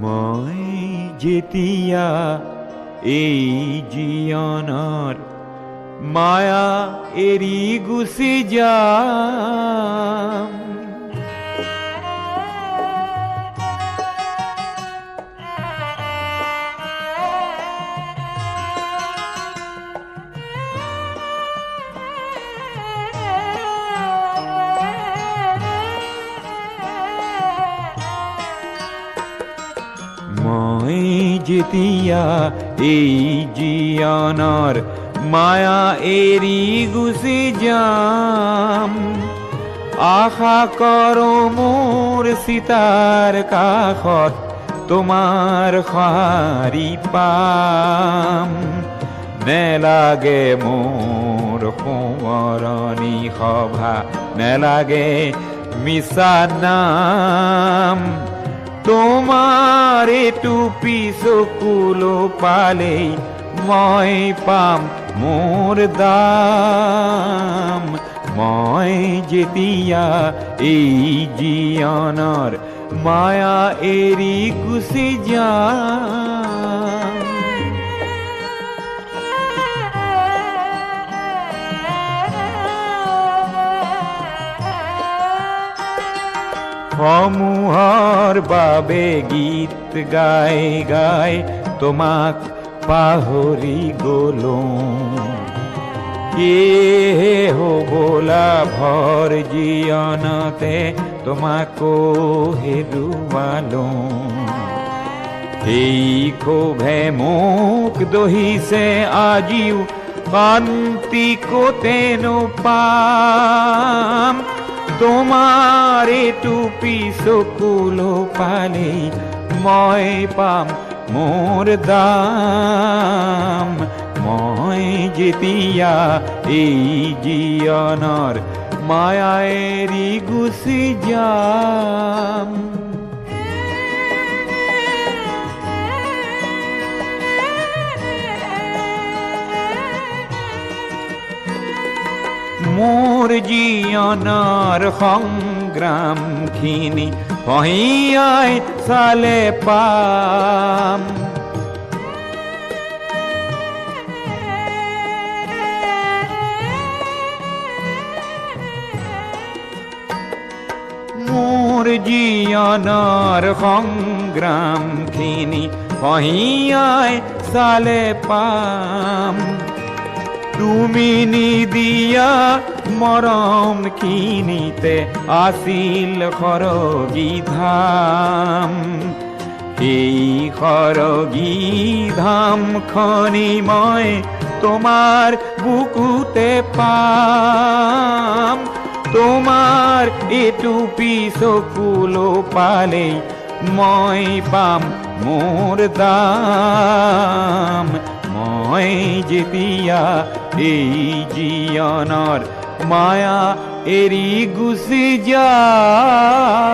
মই যেতিয়া এই জীৱনৰ মায়া এৰি গুচি যাম, মই যেতিয়া এই জীৱনৰ মায়া এৰি গুচি যাম, আশা কৰো মোৰ চিতাৰ কাষত তোমাৰ সঁহাৰি পাম। নেলাগে মোৰ সোঁৱৰণি সভা, নেলাগে মিছা নাম, তোমাৰ এইটো চকুলো পালেই মই পাম মোৰ দাম। মই যেতিয়া এই জীৱনৰ মায়া এৰি গুচি যাম, সমূহৰ বাবে গীত গাই গাই তোমাক পাহৰি গলো, সেয়েহে হ'বলা ভৰ জীৱনতে তোমাকো হেৰুৱালো। সেই ক্ষোভে মোক দহিছে আজিও, শান্তি ক'তেনো পাম, তোমাৰ এইটো চকুলো পালেই মই পাম মোৰ দাম। মই যেতিয়া এই জীৱনৰ মায়া এৰি গুচি যাম, মোৰ জীৱনৰ সংগ্ৰামখিনি পঢ়িয়াই চালে পাম, মোৰ জীৱনৰ সংগ্ৰামখিনি পঢ়িয়াই চালে পাম। তুমি নিদিয়া মৰমখিনিতে আছিল সৰগী ধাম, সেই সৰগী ধামখনি মই তোমাৰ বুকুতে পাম। তোমাৰ এইটো চকুলো পালেই মই পাম মোৰ দাম। মই যেতিয়া এই জীৱনৰ মায়া এৰি গুচি যাম।